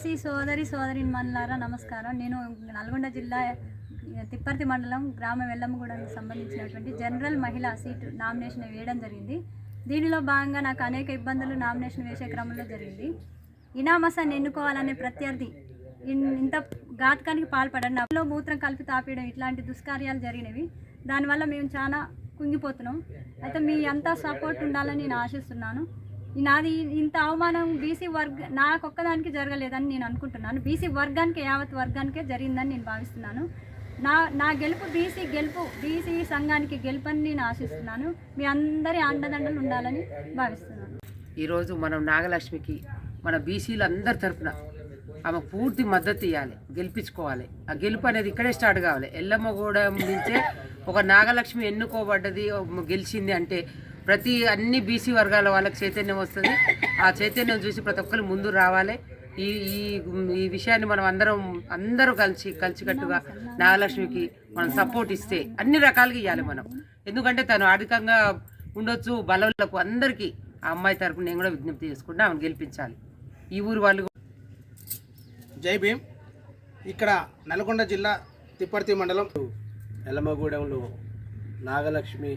BC సోదరిమణులారా నమస్కారం. నేను నల్గొండ జిల్లా తిప్పర్తి మండలం గ్రామ వెల్లమ్మగూడెంకి సంబంధించినటువంటి జనరల్ మహిళా సీటు నామినేషన్ వేయడం జరిగింది. దీనిలో భాగంగా నాకు అనేక ఇబ్బందులు నామినేషన్ వేసే క్రమంలో జరిగింది. ఇనామసాన్ని ఎన్నుకోవాలనే ప్రత్యర్థి ఇంత ఘాతకానికి పాల్పడండి, నాలో మూత్రం కలిపి తాపేయడం, ఇట్లాంటి దుష్కార్యాలు జరిగినవి. దానివల్ల మేము చాలా కుంగిపోతున్నాం. అయితే మీ అంతా సపోర్ట్ ఉండాలని నేను ఆశిస్తున్నాను. నాది ఇంత అవమానం బీసీ నాకొక్కదానికి జరగలేదని నేను అనుకుంటున్నాను. బీసీ వర్గానికి, యావత్ వర్గానికే జరిగిందని నేను భావిస్తున్నాను. నా గెలుపు బీసీ సంఘానికి గెలుపని నేను ఆశిస్తున్నాను. మీ అందరి అండదండలు ఉండాలని భావిస్తున్నాను. ఈరోజు మనం నాగలక్ష్మికి మన బీసీలు అందరి తరఫున ఆమె పూర్తి మద్దతు ఇవ్వాలి, గెలిపించుకోవాలి. ఆ గెలుపు అనేది ఇక్కడే స్టార్ట్ కావాలి. ఎల్లమ్మగూడెం నుంచే ఒక నాగలక్ష్మి ఎన్నుకోబడ్డది, గెలిచింది అంటే అన్ని బీసీ వర్గాల వాళ్ళకి చైతన్యం వస్తుంది. ఆ చైతన్యం చూసి ప్రతి ఒక్కరు ముందు రావాలి. ఈ విషయాన్ని మనం అందరూ కలిసికట్టుగా నాగలక్ష్మికి మనం సపోర్ట్ ఇస్తే అన్ని రకాలుగా ఇవ్వాలి మనం. ఎందుకంటే తను ఆర్థికంగా ఉండొచ్చు, బలవులకు అందరికీ ఆ అమ్మాయి తరపున నేను కూడా విజ్ఞప్తి చేసుకుంటే ఆమెను గెలిపించాలి. ఈ ఊరు వాళ్ళు. జై భీమ్. ఇక్కడ నల్గొండ జిల్లా తిప్పర్తి మండలం ఎల్లమ్మగూడెంలో నాగలక్ష్మి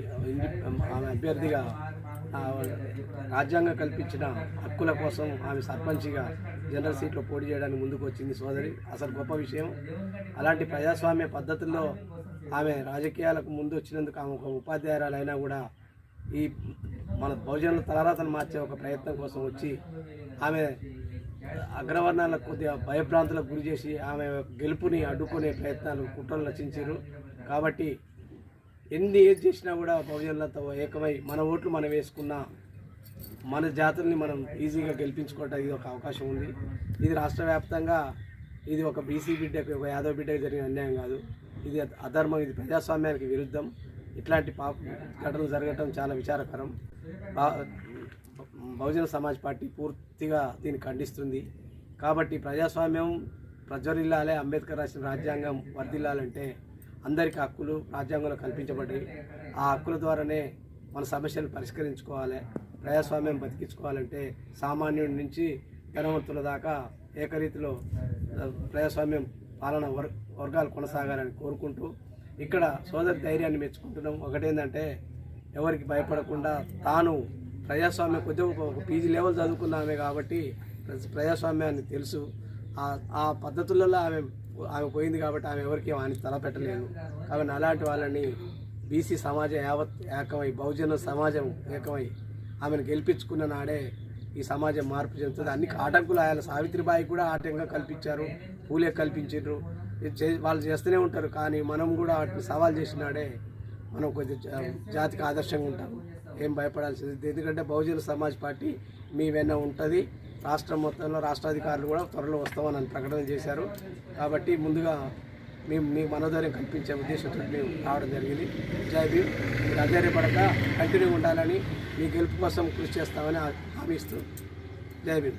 ఆమె అభ్యర్థిగా రాజ్యాంగం కల్పించిన హక్కుల కోసం ఆమె సర్పంచ్గా జనరల్ సీట్లో పోటీ చేయడానికి ముందుకు వచ్చింది సోదరి. అసలు గొప్ప విషయం. అలాంటి ప్రజాస్వామ్య పద్ధతుల్లో ఆమె రాజకీయాలకు ముందు వచ్చినందుకు ఆమె ఒక ఉపాధ్యాయురాలు అయినా కూడా ఈ మన బహుజనుల తలరాతను మార్చే ఒక ప్రయత్నం కోసం వచ్చి ఆమె అగ్రవర్ణాలకు కొద్దిగా భయభ్రాంతులకు గురి చేసి ఆమె గెలుపుని అడ్డుకునే ప్రయత్నాలు కుట్రలు రచించారు. కాబట్టి ఏది చేసినా కూడా బహుజనులతో ఏకమై మన ఓట్లు మనం వేసుకున్న మన జాతుల్ని మనం ఈజీగా గెలిపించుకోవడానికి ఇది ఒక అవకాశం ఉంది. ఇది రాష్ట్ర వ్యాప్తంగా ఇది ఒక బీసీ బిడ్డకి, ఒక యాదవ్ బిడ్డకి జరిగిన అన్యాయం కాదు. ఇది అధర్మం, ఇది ప్రజాస్వామ్యానికి విరుద్ధం. ఇట్లాంటి ఘటనలు జరగటం చాలా విచారకరం. బహుజన సమాజ్ పార్టీ పూర్తిగా దీన్ని ఖండిస్తుంది. కాబట్టి ప్రజాస్వామ్యం ప్రజ్వరిల్లాలి, అంబేద్కర్ రాసిన రాజ్యాంగం వర్ధిల్లాలంటే అందరికీ హక్కులు రాజ్యాంగంలో కల్పించబడ్డాయి. ఆ హక్కుల ద్వారానే మన సమస్యలు పరిష్కరించుకోవాలి. ప్రజాస్వామ్యం బతికించుకోవాలంటే సామాన్యుడి నుంచి ధనవంతుల దాకా ఏకరీతిలో ప్రజాస్వామ్యం పాలన వర్గాలు కొనసాగాలని కోరుకుంటూ ఇక్కడ సోదరి ధైర్యాన్ని మెచ్చుకుంటున్నాం. ఒకటేంటంటే ఎవరికి భయపడకుండా తాను ప్రజాస్వామ్యం కొద్దిగా ఒక పీజీ లెవెల్ చదువుకున్నామే కాబట్టి ప్రజాస్వామ్యాన్ని తెలుసు. ఆ పద్ధతులలో ఆమె పోయింది కాబట్టి ఆమె ఎవరికి ఆమె తలపెట్టలేదు. కాబట్టి అలాంటి వాళ్ళని బీసీ సమాజం యావత్ ఏకమై, బహుజన సమాజం ఏకమై ఆమెను గెలిపించుకున్న నాడే ఈ సమాజం మార్పు చెందుతుంది. అన్ని ఆటంకులు ఆయన సావిత్రిబాయి కూడా ఆటంకంగా కల్పించారు, పూలే కల్పించారు, వాళ్ళు చేస్తూనే ఉంటారు. కానీ మనం కూడా వాటిని సవాల్ చేసినాడే మనం కొద్ది జాతికి ఆదర్శంగా ఉంటాం. ఏం భయపడాల్సింది. ఎందుకంటే బహుజన సమాజ్ పార్టీ మీ వెన్న ఉంటుంది. రాష్ట్రం మొత్తంలో రాష్ట్రాధికారులు కూడా త్వరలో వస్తామని ప్రకటన చేశారు. కాబట్టి ముందుగా మేము మీ మనోధైర్యం కల్పించే ఉద్దేశంతో మేము రావడం జరిగింది. జై భీమ్. మీరు అధైర్యపడక కంటిన్యూ ఉండాలని, మీ గెలుపు కోసం కృషి చేస్తామని హామీ ఇస్తూ జై భీమ్.